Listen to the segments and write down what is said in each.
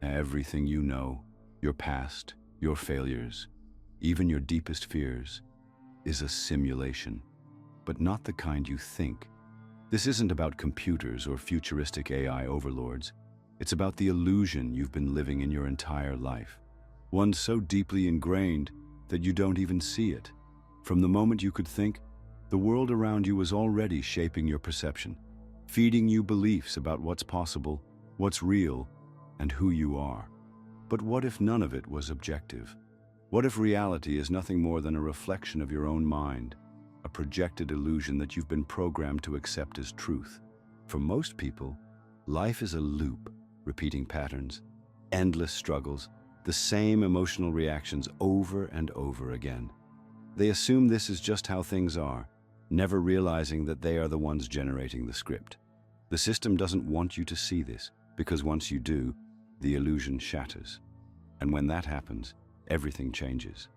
Everything you know, your past, your failures, even your deepest fears, is a simulation, but not the kind you think. This isn't about computers or futuristic AI overlords. It's about the illusion you've been living in your entire life. One so deeply ingrained that you don't even see it. From the moment you could think, the world around you was already shaping your perception, feeding you beliefs about what's possible, what's real, and who you are. But what if none of it was objective? What if reality is nothing more than a reflection of your own mind, a projected illusion that you've been programmed to accept as truth? For most people, life is a loop, repeating patterns, endless struggles, the same emotional reactions over and over again. They assume this is just how things are, never realizing that they are the ones generating the script. The system doesn't want you to see this, because once you do, the illusion shatters. And when that happens, everything changes.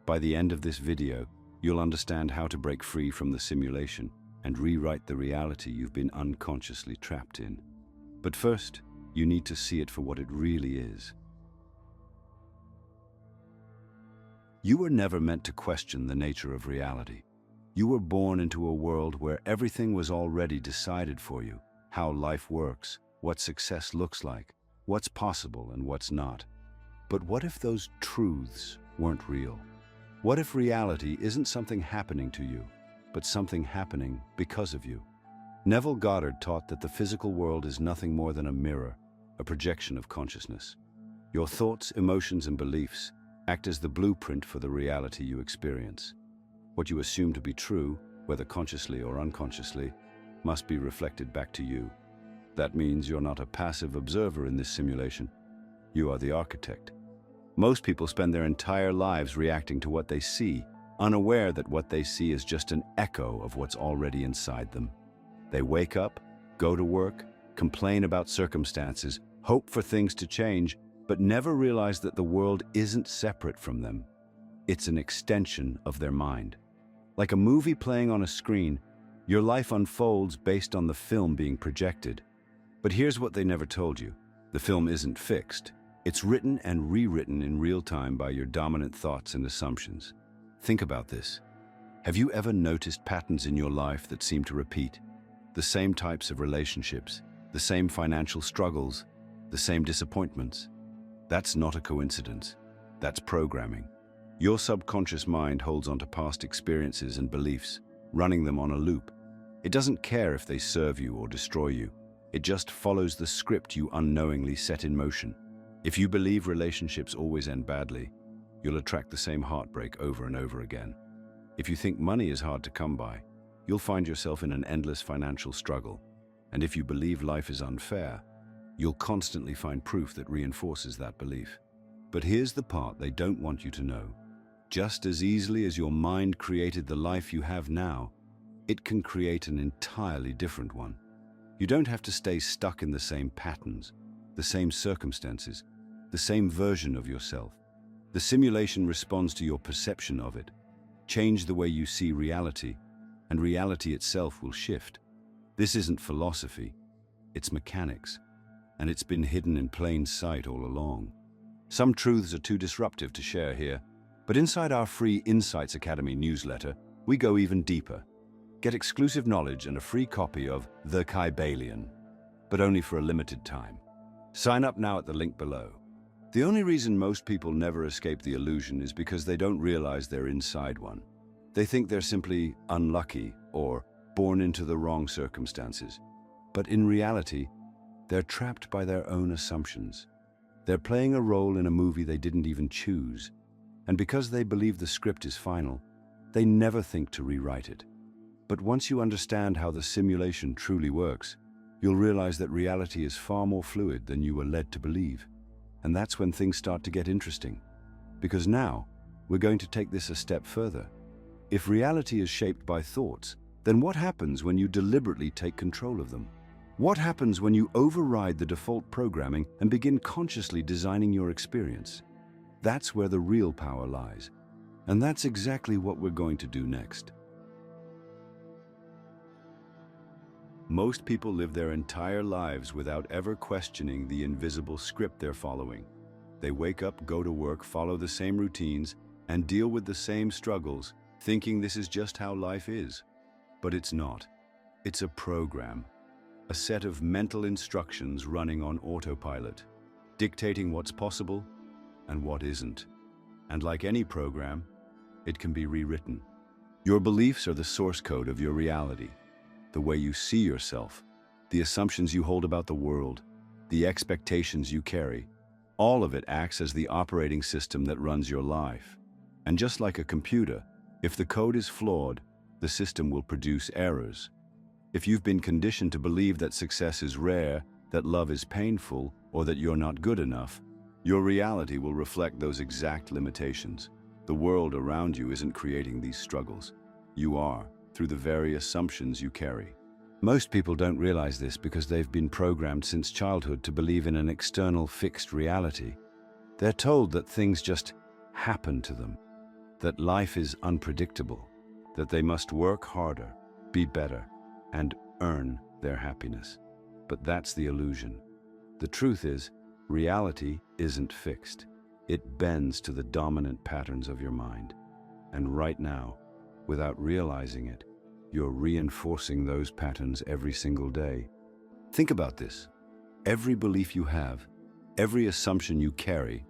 By the end of this video, you'll understand how to break free from the simulation and rewrite the reality you've been unconsciously trapped in. But first, you need to see it for what it really is. You were never meant to question the nature of reality. You were born into a world where everything was already decided for you: how life works, what success looks like, what's possible and what's not. But what if those truths weren't real? What if reality isn't something happening to you, but something happening because of you? Neville Goddard taught that the physical world is nothing more than a mirror, a projection of consciousness. Your thoughts, emotions, and beliefs act as the blueprint for the reality you experience. What you assume to be true, whether consciously or unconsciously, must be reflected back to you. That means you're not a passive observer in this simulation. You are the architect. Most people spend their entire lives reacting to what they see, unaware that what they see is just an echo of what's already inside them. They wake up, go to work, complain about circumstances, hope for things to change, but never realize that the world isn't separate from them. It's an extension of their mind. Like a movie playing on a screen, your life unfolds based on the film being projected. But here's what they never told you. The film isn't fixed. It's written and rewritten in real time by your dominant thoughts and assumptions. Think about this. Have you ever noticed patterns in your life that seem to repeat? The same types of relationships, the same financial struggles, the same disappointments? That's not a coincidence. That's programming. Your subconscious mind holds onto past experiences and beliefs, running them on a loop. It doesn't care if they serve you or destroy you. It just follows the script you unknowingly set in motion. If you believe relationships always end badly, you'll attract the same heartbreak over and over again. If you think money is hard to come by, you'll find yourself in an endless financial struggle. And if you believe life is unfair, you'll constantly find proof that reinforces that belief. But here's the part they don't want you to know. Just as easily as your mind created the life you have now, it can create an entirely different one. You don't have to stay stuck in the same patterns, the same circumstances, the same version of yourself. The simulation responds to your perception of it. Change the way you see reality, and reality itself will shift. This isn't philosophy, it's mechanics, and it's been hidden in plain sight all along. Some truths are too disruptive to share here, but inside our free Insights Academy newsletter, we go even deeper. Get exclusive knowledge and a free copy of The Kybalion, but only for a limited time. Sign up now at the link below. The only reason most people never escape the illusion is because they don't realize they're inside one. They think they're simply unlucky or born into the wrong circumstances. But in reality, they're trapped by their own assumptions. They're playing a role in a movie they didn't even choose. And because they believe the script is final, they never think to rewrite it. But once you understand how the simulation truly works, you'll realize that reality is far more fluid than you were led to believe. And that's when things start to get interesting. Because now, we're going to take this a step further. If reality is shaped by thoughts, then what happens when you deliberately take control of them? What happens when you override the default programming and begin consciously designing your experience? That's where the real power lies. And that's exactly what we're going to do next. Most people live their entire lives without ever questioning the invisible script they're following. They wake up, go to work, follow the same routines, and deal with the same struggles, thinking this is just how life is. But it's not. It's a program, a set of mental instructions running on autopilot, dictating what's possible and what isn't. And like any program, it can be rewritten. Your beliefs are the source code of your reality, the way you see yourself, the assumptions you hold about the world, the expectations you carry. All of it acts as the operating system that runs your life. And just like a computer, if the code is flawed, the system will produce errors. If you've been conditioned to believe that success is rare, that love is painful, or that you're not good enough, your reality will reflect those exact limitations. The world around you isn't creating these struggles. You are, through the very assumptions you carry. Most people don't realize this because they've been programmed since childhood to believe in an external fixed reality. They're told that things just happen to them, that life is unpredictable, that they must work harder, be better, and earn their happiness. But that's the illusion. The truth is, reality isn't fixed. It bends to the dominant patterns of your mind. And right now, without realizing it, you're reinforcing those patterns every single day. Think about this. Every belief you have, every assumption you carry,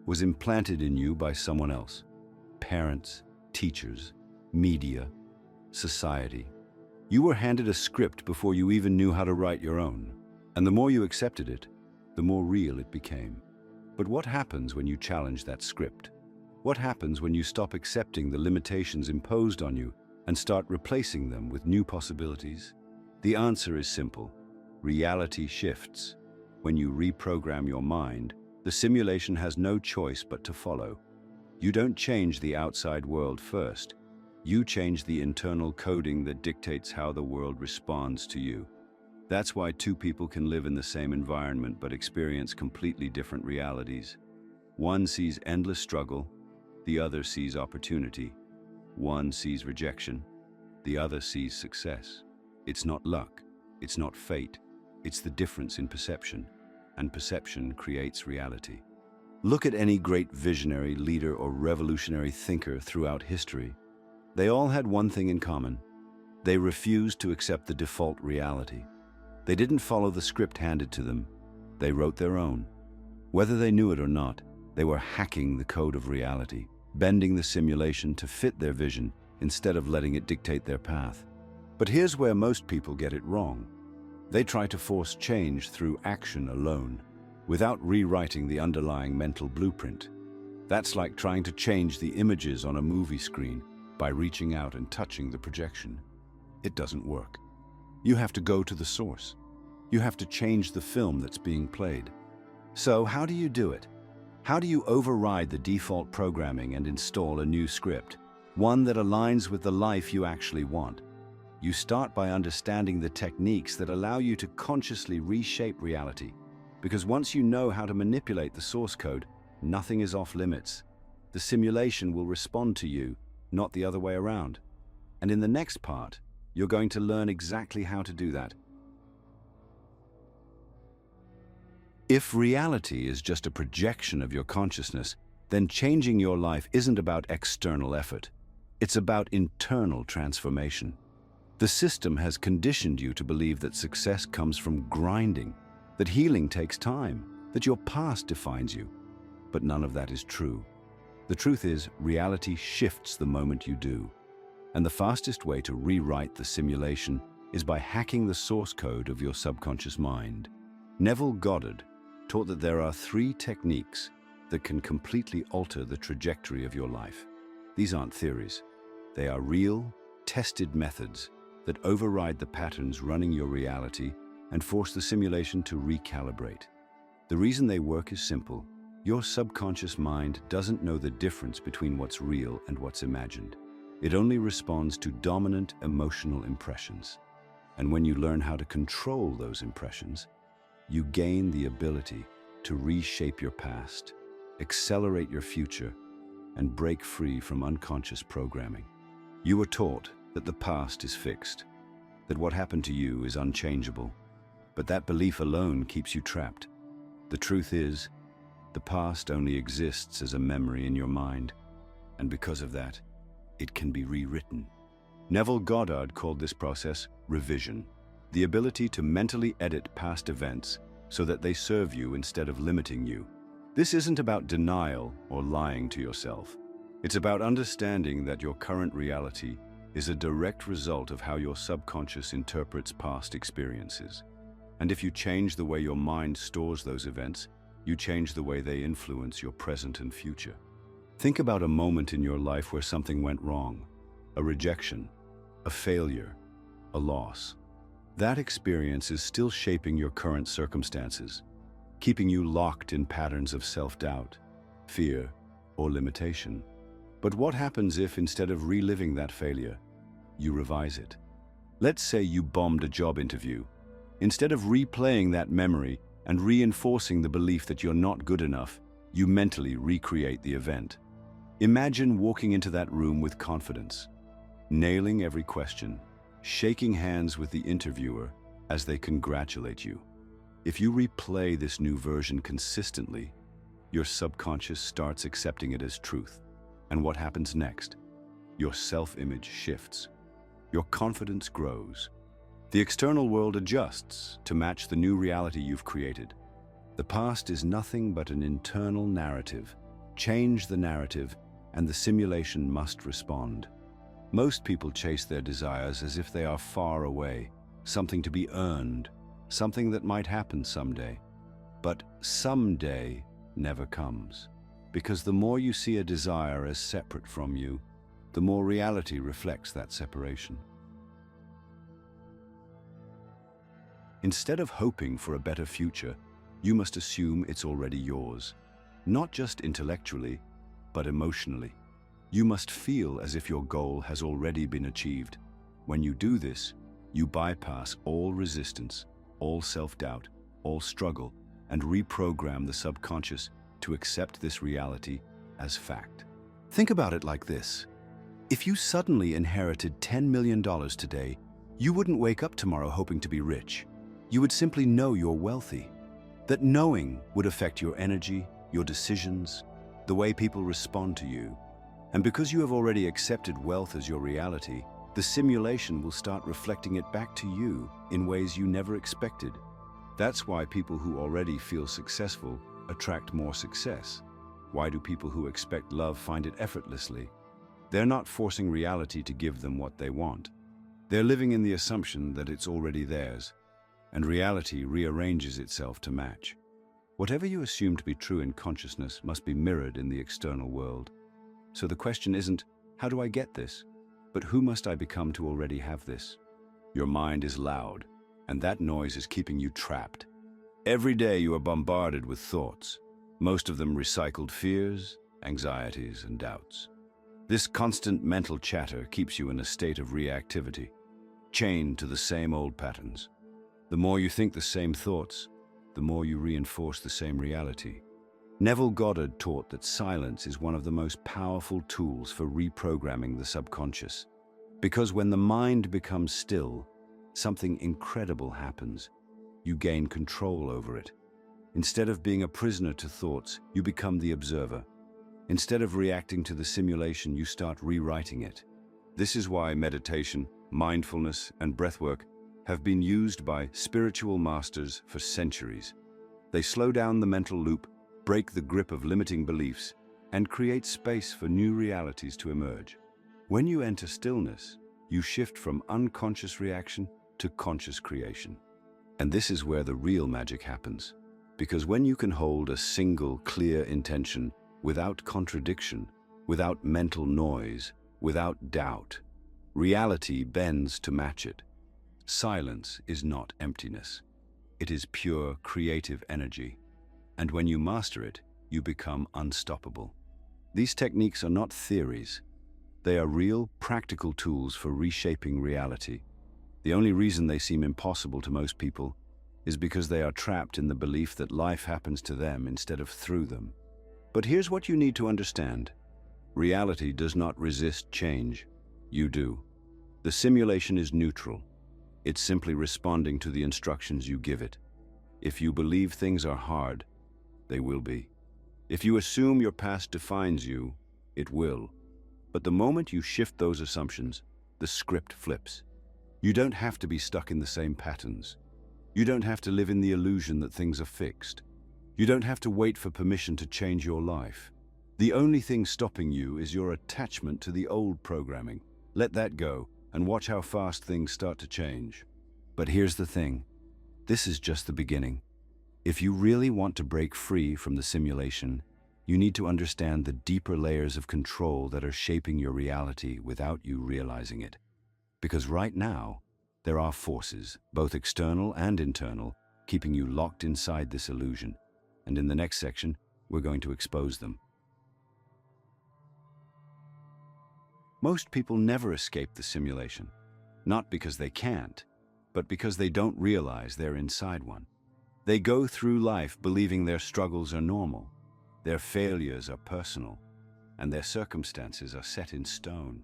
was implanted in you by someone else. Parents, teachers, media, society. You were handed a script before you even knew how to write your own. And the more you accepted it, the more real it became. But what happens when you challenge that script? What happens when you stop accepting the limitations imposed on you and start replacing them with new possibilities? The answer is simple. Reality shifts. When you reprogram your mind, the simulation has no choice but to follow. You don't change the outside world first. You change the internal coding that dictates how the world responds to you. That's why two people can live in the same environment but experience completely different realities. One sees endless struggle, the other sees opportunity. One sees rejection, the other sees success. It's not luck, it's not fate, it's the difference in perception, and perception creates reality. Look at any great visionary, leader, or revolutionary thinker throughout history. They all had one thing in common. They refused to accept the default reality. They didn't follow the script handed to them. They wrote their own. Whether they knew it or not, they were hacking the code of reality, bending the simulation to fit their vision instead of letting it dictate their path. But here's where most people get it wrong. They try to force change through action alone, without rewriting the underlying mental blueprint. That's like trying to change the images on a movie screen by reaching out and touching the projection. It doesn't work. You have to go to the source. You have to change the film that's being played. So how do you do it? How do you override the default programming and install a new script, one that aligns with the life you actually want? You start by understanding the techniques that allow you to consciously reshape reality, because once you know how to manipulate the source code, nothing is off limits. The simulation will respond to you, not the other way around. And in the next part, you're going to learn exactly how to do that. If reality is just a projection of your consciousness, then changing your life isn't about external effort. It's about internal transformation. The system has conditioned you to believe that success comes from grinding, that healing takes time, that your past defines you. But none of that is true. The truth is, reality shifts the moment you do. And the fastest way to rewrite the simulation is by hacking the source code of your subconscious mind. Neville Goddard taught that there are 3 techniques that can completely alter the trajectory of your life. These aren't theories. They are real, tested methods that override the patterns running your reality and force the simulation to recalibrate. The reason they work is simple. Your subconscious mind doesn't know the difference between what's real and what's imagined. It only responds to dominant emotional impressions. And when you learn how to control those impressions, you gain the ability to reshape your past, accelerate your future, and break free from unconscious programming. You were taught that the past is fixed, that what happened to you is unchangeable. But that belief alone keeps you trapped. The truth is, the past only exists as a memory in your mind, and because of that, it can be rewritten. Neville Goddard called this process revision, the ability to mentally edit past events so that they serve you instead of limiting you. This isn't about denial or lying to yourself. It's about understanding that your current reality is a direct result of how your subconscious interprets past experiences. And if you change the way your mind stores those events, you change the way they influence your present and future. Think about a moment in your life where something went wrong, a rejection, a failure, a loss. That experience is still shaping your current circumstances, keeping you locked in patterns of self-doubt, fear, or limitation. But what happens if, instead of reliving that failure, you revise it? Let's say you bombed a job interview. Instead of replaying that memory and reinforcing the belief that you're not good enough, you mentally recreate the event. Imagine walking into that room with confidence, nailing every question, shaking hands with the interviewer as they congratulate you. If you replay this new version consistently, your subconscious starts accepting it as truth. And what happens next? Your self-image shifts. Your confidence grows. The external world adjusts to match the new reality you've created. The past is nothing but an internal narrative. Change the narrative, and the simulation must respond. Most people chase their desires as if they are far away, something to be earned, something that might happen someday. But someday never comes, because the more you see a desire as separate from you, the more reality reflects that separation. Instead of hoping for a better future, you must assume it's already yours, not just intellectually, but emotionally. You must feel as if your goal has already been achieved. When you do this, you bypass all resistance, all self-doubt, all struggle, and reprogram the subconscious to accept this reality as fact. Think about it like this. If you suddenly inherited $10 million today, you wouldn't wake up tomorrow hoping to be rich. You would simply know you're wealthy. That knowing would affect your energy, your decisions, the way people respond to you. And because you have already accepted wealth as your reality, the simulation will start reflecting it back to you in ways you never expected. That's why people who already feel successful attract more success. Why do people who expect love find it effortlessly? They're not forcing reality to give them what they want. They're living in the assumption that it's already theirs, and reality rearranges itself to match. Whatever you assume to be true in consciousness must be mirrored in the external world. So the question isn't, how do I get this? But who must I become to already have this? Your mind is loud, and that noise is keeping you trapped. Every day you are bombarded with thoughts, most of them recycled fears, anxieties, and doubts. This constant mental chatter keeps you in a state of reactivity, chained to the same old patterns. The more you think the same thoughts, the more you reinforce the same reality. Neville Goddard taught that silence is one of the most powerful tools for reprogramming the subconscious. Because when the mind becomes still, something incredible happens. You gain control over it. Instead of being a prisoner to thoughts, you become the observer. Instead of reacting to the simulation, you start rewriting it. This is why meditation, mindfulness, and breathwork have been used by spiritual masters for centuries. They slow down the mental loop, break the grip of limiting beliefs, and create space for new realities to emerge. When you enter stillness, you shift from unconscious reaction to conscious creation. And this is where the real magic happens. Because when you can hold a single, clear intention without contradiction, without mental noise, without doubt, reality bends to match it. Silence is not emptiness. It is pure creative energy. And when you master it, you become unstoppable. These techniques are not theories. They are real, practical tools for reshaping reality. The only reason they seem impossible to most people is because they are trapped in the belief that life happens to them instead of through them. But here's what you need to understand. Reality does not resist change. You do. The simulation is neutral. It's simply responding to the instructions you give it. If you believe things are hard, they will be. If you assume your past defines you, it will. But the moment you shift those assumptions, the script flips. You don't have to be stuck in the same patterns. You don't have to live in the illusion that things are fixed. You don't have to wait for permission to change your life. The only thing stopping you is your attachment to the old programming. Let that go and watch how fast things start to change. But here's the thing. This is just the beginning. If you really want to break free from the simulation, you need to understand the deeper layers of control that are shaping your reality without you realizing it. Because right now, there are forces, both external and internal, keeping you locked inside this illusion. And in the next section, we're going to expose them. Most people never escape the simulation, not because they can't, but because they don't realize they're inside one. They go through life believing their struggles are normal, their failures are personal, and their circumstances are set in stone.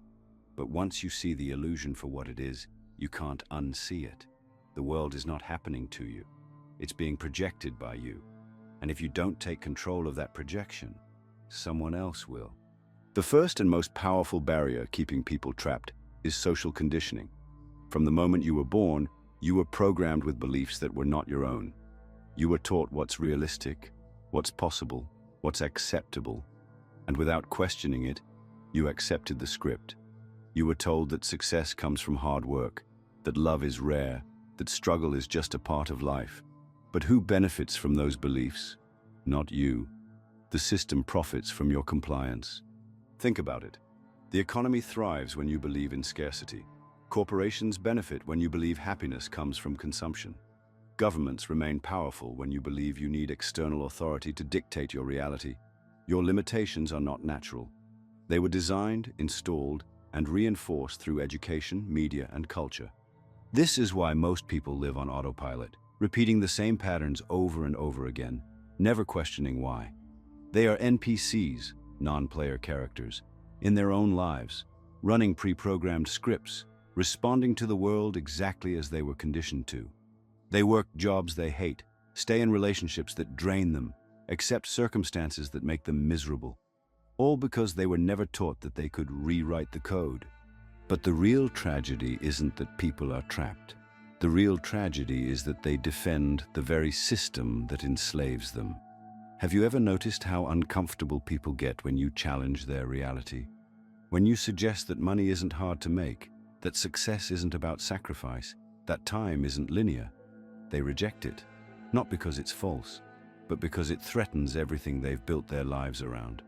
But once you see the illusion for what it is, you can't unsee it. The world is not happening to you. It's being projected by you. And if you don't take control of that projection, someone else will. The first and most powerful barrier keeping people trapped is social conditioning. From the moment you were born, you were programmed with beliefs that were not your own. You were taught what's realistic, what's possible, what's acceptable, and without questioning it, you accepted the script. You were told that success comes from hard work, that love is rare, that struggle is just a part of life. But who benefits from those beliefs? Not you. The system profits from your compliance. Think about it. The economy thrives when you believe in scarcity. Corporations benefit when you believe happiness comes from consumption. Governments remain powerful when you believe you need external authority to dictate your reality. Your limitations are not natural. They were designed, installed, and reinforced through education, media, and culture. This is why most people live on autopilot, repeating the same patterns over and over again, never questioning why. They are NPCs, non-player characters, in their own lives, running pre-programmed scripts, responding to the world exactly as they were conditioned to. They work jobs they hate, stay in relationships that drain them, accept circumstances that make them miserable, all because they were never taught that they could rewrite the code. But the real tragedy isn't that people are trapped. The real tragedy is that they defend the very system that enslaves them. Have you ever noticed how uncomfortable people get when you challenge their reality? When you suggest that money isn't hard to make, that success isn't about sacrifice, that time isn't linear, they reject it, not because it's false, but because it threatens everything they've built their lives around.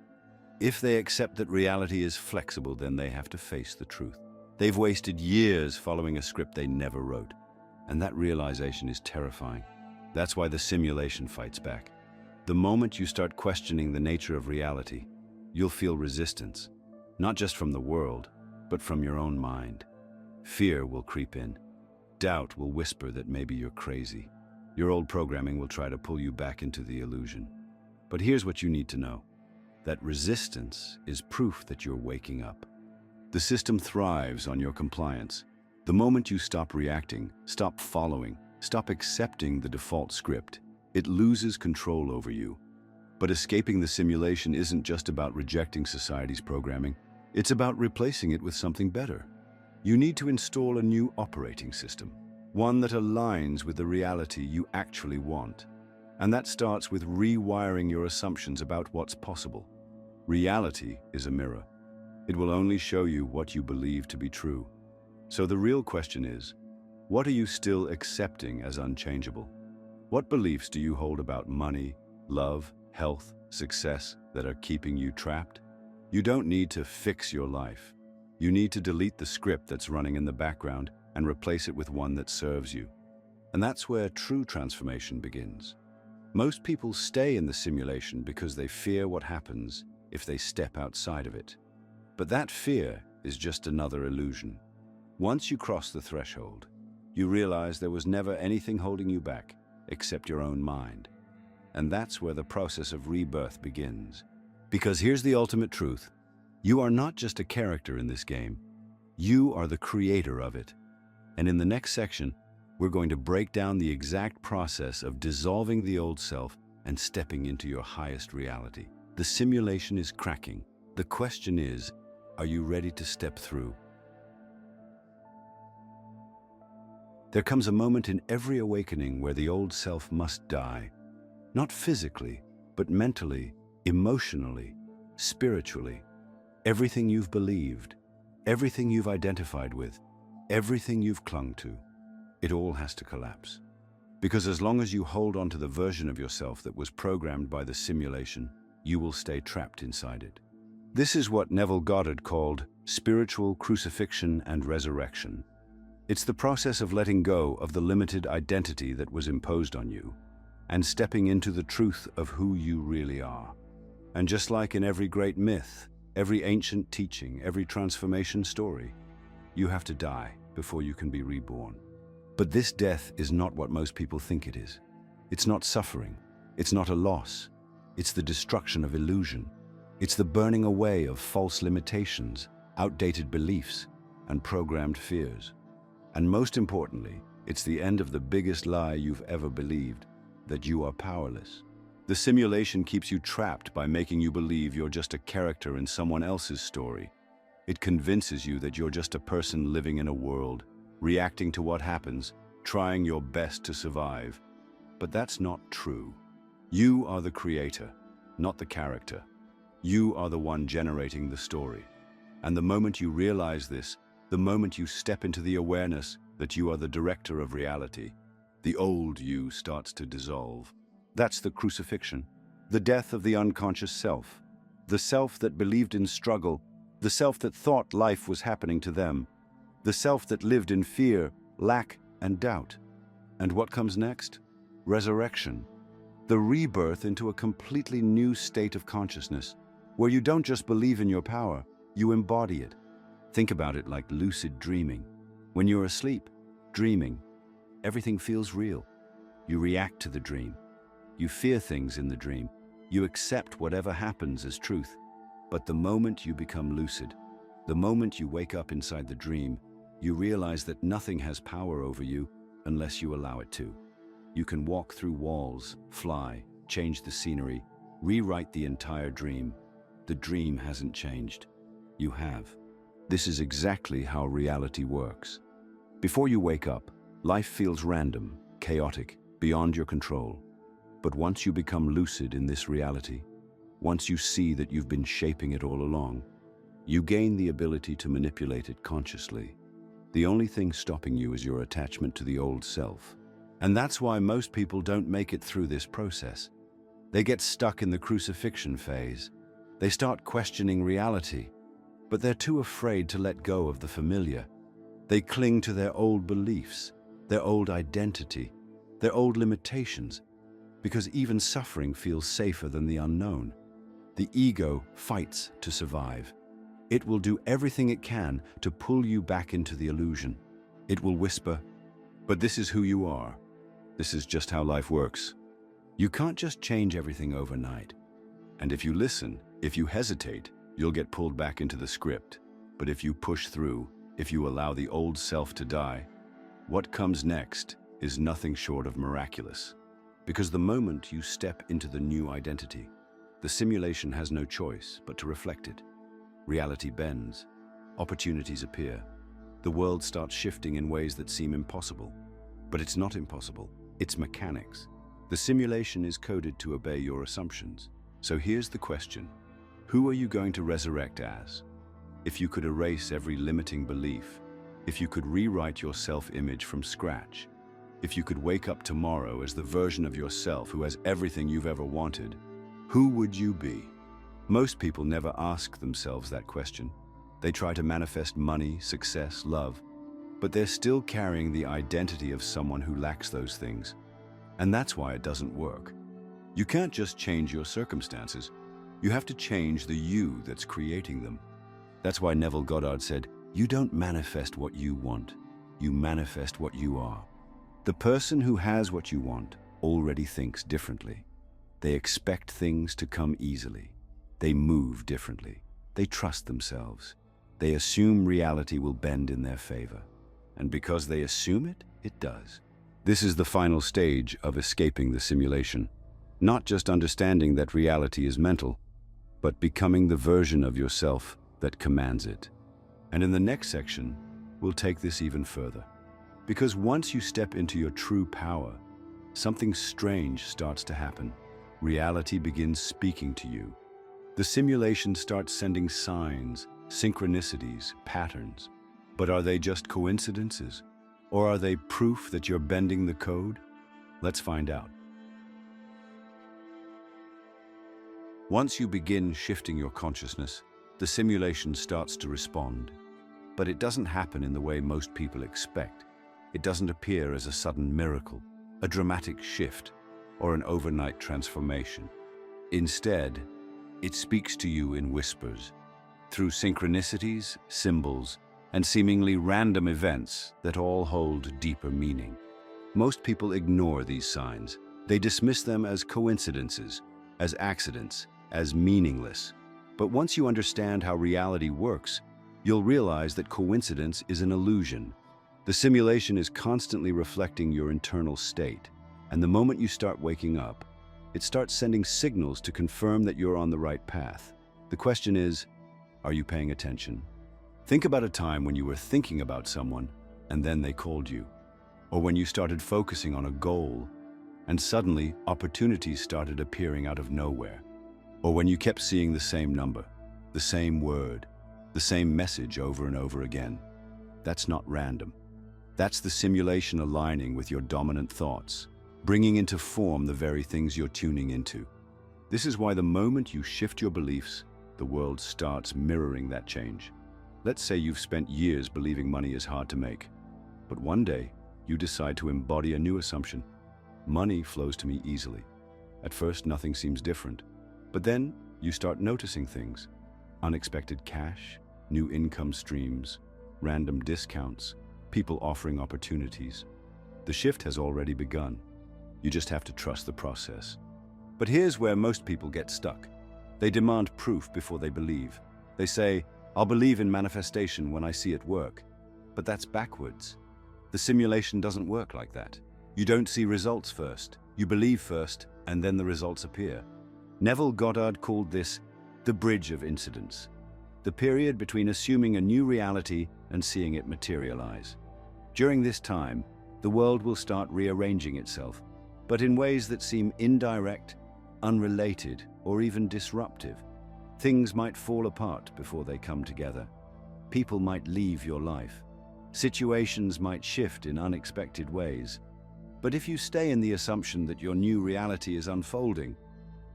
If they accept that reality is flexible, then they have to face the truth. They've wasted years following a script they never wrote, and that realization is terrifying. That's why the simulation fights back. The moment you start questioning the nature of reality, you'll feel resistance, not just from the world, but from your own mind. Fear will creep in. Doubt will whisper that maybe you're crazy. Your old programming will try to pull you back into the illusion. But here's what you need to know. That resistance is proof that you're waking up. The system thrives on your compliance. The moment you stop reacting, stop following, stop accepting the default script, it loses control over you. But escaping the simulation isn't just about rejecting society's programming. It's about replacing it with something better. You need to install a new operating system, one that aligns with the reality you actually want. And that starts with rewiring your assumptions about what's possible. Reality is a mirror. It will only show you what you believe to be true. So the real question is, what are you still accepting as unchangeable? What beliefs do you hold about money, love, health, success that are keeping you trapped? You don't need to fix your life. You need to delete the script that's running in the background and replace it with one that serves you. And that's where true transformation begins. Most people stay in the simulation because they fear what happens if they step outside of it. But that fear is just another illusion. Once you cross the threshold, you realize there was never anything holding you back except your own mind. And that's where the process of rebirth begins. Because here's the ultimate truth. You are not just a character in this game. You are the creator of it. And in the next section, We're going to break down the exact process of dissolving the old self and stepping into your highest reality. The simulation is cracking. The question is, are you ready to step through? There comes a moment in every awakening where the old self must die. Not physically, but mentally, emotionally, spiritually. Everything you've believed, everything you've identified with, everything you've clung to, it all has to collapse. Because as long as you hold on to the version of yourself that was programmed by the simulation, you will stay trapped inside it. This is what Neville Goddard called spiritual crucifixion and resurrection. It's the process of letting go of the limited identity that was imposed on you and stepping into the truth of who you really are. And just like in every great myth, every ancient teaching, every transformation story, you have to die before you can be reborn. But this death is not what most people think it is. It's not suffering. It's not a loss. It's the destruction of illusion. It's the burning away of false limitations, outdated beliefs, and programmed fears. And most importantly, it's the end of the biggest lie you've ever believed, that you are powerless. The simulation keeps you trapped by making you believe you're just a character in someone else's story. It convinces you that you're just a person living in a world, reacting to what happens, trying your best to survive. But that's not true. You are the creator, not the character. You are the one generating the story. And the moment you realize this, the moment you step into the awareness that you are the director of reality, the old you starts to dissolve. That's the crucifixion, the death of the unconscious self, the self that believed in struggle, the self that thought life was happening to them, the self that lived in fear, lack, and doubt. And what comes next? Resurrection. The rebirth into a completely new state of consciousness, where you don't just believe in your power, you embody it. Think about it like lucid dreaming. When you're asleep, dreaming, everything feels real. You react to the dream. You fear things in the dream. You accept whatever happens as truth. But the moment you become lucid, the moment you wake up inside the dream, you realize that nothing has power over you unless you allow it to. You can walk through walls, fly, change the scenery, rewrite the entire dream. The dream hasn't changed. You have. This is exactly how reality works. Before you wake up, life feels random, chaotic, beyond your control. But once you become lucid in this reality, once you see that you've been shaping it all along, you gain the ability to manipulate it consciously. The only thing stopping you is your attachment to the old self. And that's why most people don't make it through this process. They get stuck in the crucifixion phase. They start questioning reality, but they're too afraid to let go of the familiar. They cling to their old beliefs, their old identity, their old limitations, because even suffering feels safer than the unknown. The ego fights to survive. It will do everything it can to pull you back into the illusion. It will whisper, "But this is who you are. This is just how life works. You can't just change everything overnight." And if you listen, if you hesitate, you'll get pulled back into the script. But if you push through, if you allow the old self to die, what comes next is nothing short of miraculous. Because the moment you step into the new identity, the simulation has no choice but to reflect it. Reality bends, opportunities appear, the world starts shifting in ways that seem impossible. But it's not impossible, it's mechanics. The simulation is coded to obey your assumptions. So here's the question: who are you going to resurrect as? If you could erase every limiting belief, if you could rewrite your self-image from scratch, if you could wake up tomorrow as the version of yourself who has everything you've ever wanted, who would you be? Most people never ask themselves that question. They try to manifest money, success, love, but they're still carrying the identity of someone who lacks those things. And that's why it doesn't work. You can't just change your circumstances. You have to change the you that's creating them. That's why Neville Goddard said, "You don't manifest what you want. You manifest what you are." The person who has what you want already thinks differently. They expect things to come easily. They move differently. They trust themselves. They assume reality will bend in their favor. And because they assume it, it does. This is the final stage of escaping the simulation. Not just understanding that reality is mental, but becoming the version of yourself that commands it. And in the next section, we'll take this even further. Because once you step into your true power, something strange starts to happen. Reality begins speaking to you. The simulation starts sending signs, synchronicities, patterns. But are they just coincidences? Or are they proof that you're bending the code? Let's find out. Once you begin shifting your consciousness, the simulation starts to respond. But it doesn't happen in the way most people expect. It doesn't appear as a sudden miracle, a dramatic shift, or an overnight transformation. Instead, it speaks to you in whispers, through synchronicities, symbols, and seemingly random events that all hold deeper meaning. Most people ignore these signs. They dismiss them as coincidences, as accidents, as meaningless. But once you understand how reality works, you'll realize that coincidence is an illusion. The simulation is constantly reflecting your internal state, and the moment you start waking up, it starts sending signals to confirm that you're on the right path. The question is, are you paying attention? Think about a time when you were thinking about someone, and then they called you. Or when you started focusing on a goal, and suddenly opportunities started appearing out of nowhere. Or when you kept seeing the same number, the same word, the same message over and over again. That's not random. That's the simulation aligning with your dominant thoughts, bringing into form the very things you're tuning into. This is why the moment you shift your beliefs, the world starts mirroring that change. Let's say you've spent years believing money is hard to make, but one day you decide to embody a new assumption. Money flows to me easily. At first, nothing seems different, but then you start noticing things. Unexpected cash, new income streams, random discounts, people offering opportunities. The shift has already begun. You just have to trust the process. But here's where most people get stuck. They demand proof before they believe. They say, I'll believe in manifestation when I see it work. But that's backwards. The simulation doesn't work like that. You don't see results first. You believe first, and then the results appear. Neville Goddard called this the bridge of incidents, the period between assuming a new reality and seeing it materialize. During this time, the world will start rearranging itself, but in ways that seem indirect, unrelated, or even disruptive. Things might fall apart before they come together. People might leave your life. Situations might shift in unexpected ways. But if you stay in the assumption that your new reality is unfolding,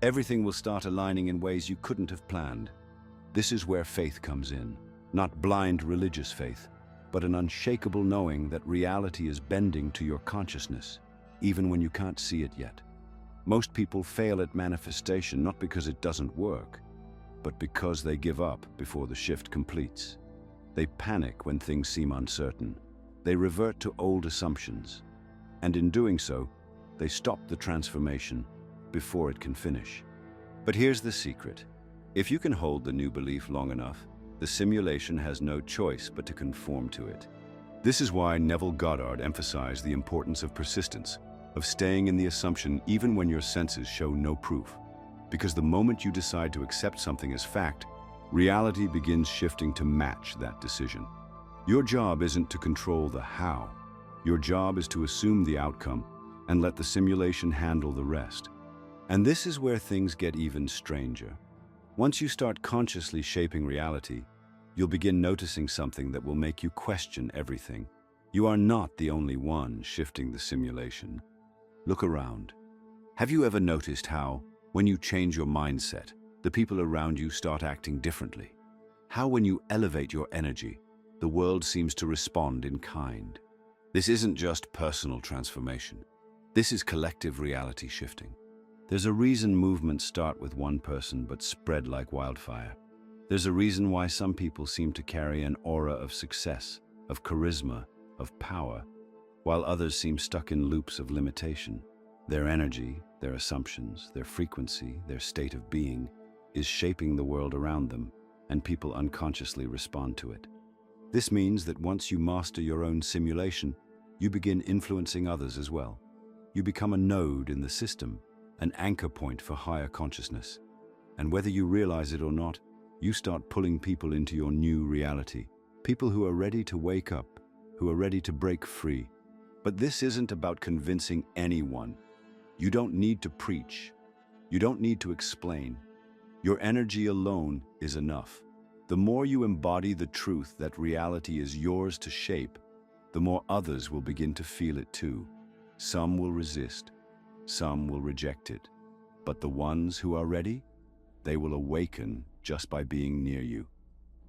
everything will start aligning in ways you couldn't have planned. This is where faith comes in. Not blind religious faith, but an unshakable knowing that reality is bending to your consciousness, even when you can't see it yet. Most people fail at manifestation not because it doesn't work, but because they give up before the shift completes. They panic when things seem uncertain. They revert to old assumptions. And in doing so, they stop the transformation before it can finish. But here's the secret. If you can hold the new belief long enough, the simulation has no choice but to conform to it. This is why Neville Goddard emphasized the importance of persistence, of staying in the assumption even when your senses show no proof. Because the moment you decide to accept something as fact, reality begins shifting to match that decision. Your job isn't to control the how. Your job is to assume the outcome and let the simulation handle the rest. And this is where things get even stranger. Once you start consciously shaping reality, you'll begin noticing something that will make you question everything. You are not the only one shifting the simulation. Look around. Have you ever noticed how, when you change your mindset, the people around you start acting differently? How when you elevate your energy, the world seems to respond in kind? This isn't just personal transformation. This is collective reality shifting. There's a reason movements start with one person but spread like wildfire. There's a reason why some people seem to carry an aura of success, of charisma, of power, while others seem stuck in loops of limitation. Their energy, their assumptions, their frequency, their state of being is shaping the world around them, and people unconsciously respond to it. This means that once you master your own simulation, you begin influencing others as well. You become a node in the system, an anchor point for higher consciousness. And whether you realize it or not, you start pulling people into your new reality. People who are ready to wake up, who are ready to break free. But this isn't about convincing anyone. You don't need to preach. You don't need to explain. Your energy alone is enough. The more you embody the truth that reality is yours to shape, the more others will begin to feel it too. Some will resist, some will reject it. But the ones who are ready, they will awaken just by being near you.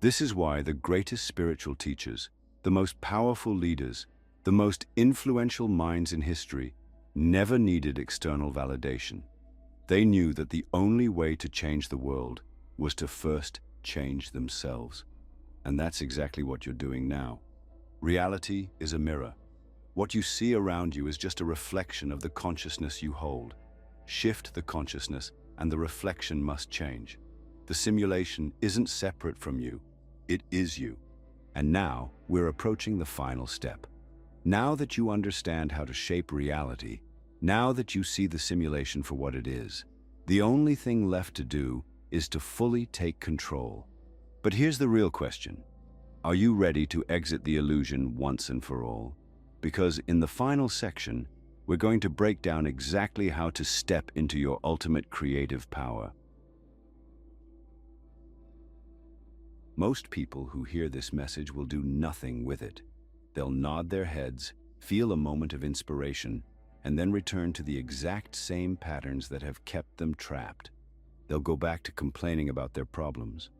This is why the greatest spiritual teachers, the most powerful leaders, the most influential minds in history never needed external validation. They knew that the only way to change the world was to first change themselves. And that's exactly what you're doing now. Reality is a mirror. What you see around you is just a reflection of the consciousness you hold. Shift the consciousness, and the reflection must change. The simulation isn't separate from you. It is you. And now we're approaching the final step. Now that you understand how to shape reality, now that you see the simulation for what it is, the only thing left to do is to fully take control. But here's the real question. Are you ready to exit the illusion once and for all? Because in the final section, we're going to break down exactly how to step into your ultimate creative power. Most people who hear this message will do nothing with it. They'll nod their heads, feel a moment of inspiration, and then return to the exact same patterns that have kept them trapped. They'll go back to complaining about their problems,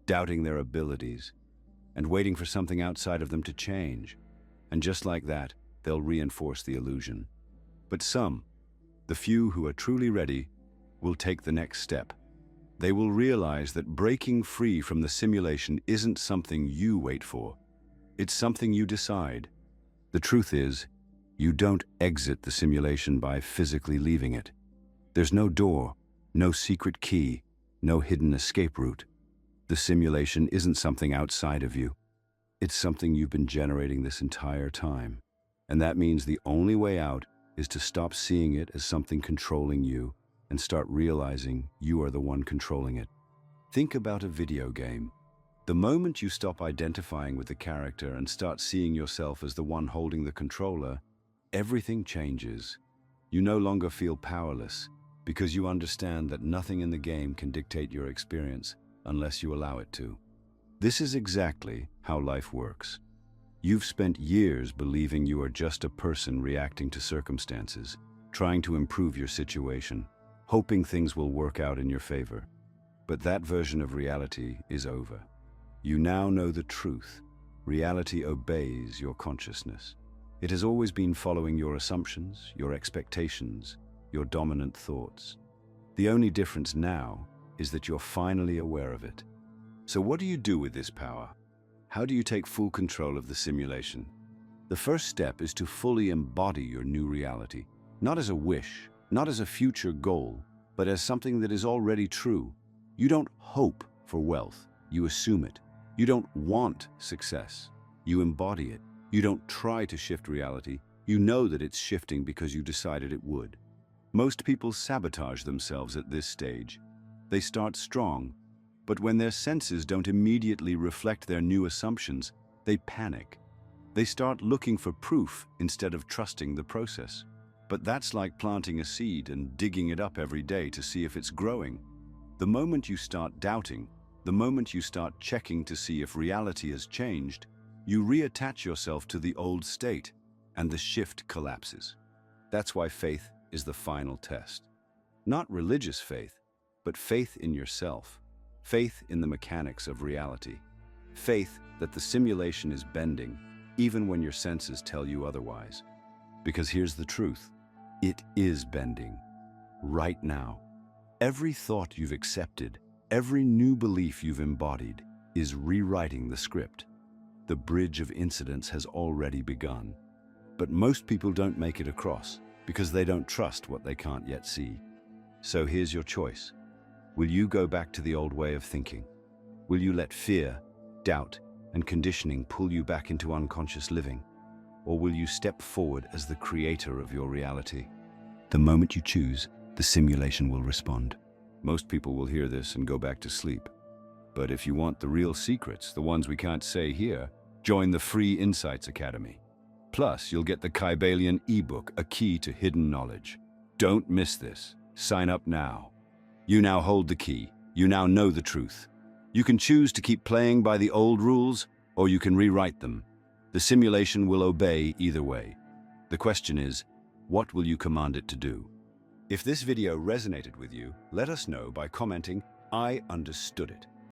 doubting their abilities, and waiting for something outside of them to change. And just like that, they'll reinforce the illusion. But some, the few who are truly ready, will take the next step. They will realize that breaking free from the simulation isn't something you wait for. It's something you decide. The truth is, you don't exit the simulation by physically leaving it. There's no door, no secret key, no hidden escape route. The simulation isn't something outside of you. It's something you've been generating this entire time. And that means the only way out is to stop seeing it as something controlling you and start realizing you are the one controlling it. Think about a video game. The moment you stop identifying with the character and start seeing yourself as the one holding the controller, everything changes. You no longer feel powerless because you understand that nothing in the game can dictate your experience unless you allow it to. This is exactly how life works. You've spent years believing you are just a person reacting to circumstances, trying to improve your situation, hoping things will work out in your favor. But that version of reality is over. You now know the truth. Reality obeys your consciousness. It has always been following your assumptions, your expectations, your dominant thoughts. The only difference now is that you're finally aware of it. So what do you do with this power? How do you take full control of the simulation? The first step is to fully embody your new reality, not as a wish, not as a future goal, but as something that is already true. You don't hope for wealth, you assume it. You don't want success, you embody it. You don't try to shift reality, you know that it's shifting because you decided it would. Most people sabotage themselves at this stage. They start strong, but when their senses don't immediately reflect their new assumptions, they panic. They start looking for proof instead of trusting the process. But that's like planting a seed and digging it up every day to see if it's growing. The moment you start doubting, the moment you start checking to see if reality has changed, you reattach yourself to the old state, and the shift collapses. That's why faith is the final test. Not religious faith, but faith in yourself. Faith in the mechanics of reality. Faith that the simulation is bending, even when your senses tell you otherwise. Because here's the truth. It is bending. Right now. Every thought you've accepted, every new belief you've embodied, is rewriting the script. The bridge of incidents has already begun. But most people don't make it across because they don't trust what they can't yet see. So here's your choice. Will you go back to the old way of thinking? Will you let fear, doubt, and conditioning pull you back into unconscious living? or will you step forward as the creator of your reality? The moment you choose, the simulation will respond. Most people will hear this and go back to sleep. But if you want the real secrets, the ones we can't say here, join the free Insights Academy. Plus, you'll get the Kybalion ebook, A Key to Hidden Knowledge. Don't miss this. Sign up now. You now hold the key. You now know the truth. You can choose to keep playing by the old rules, or you can rewrite them. The simulation will obey either way. The question is, what will you command it to do? If this video resonated with you, let us know by commenting, "I understood it."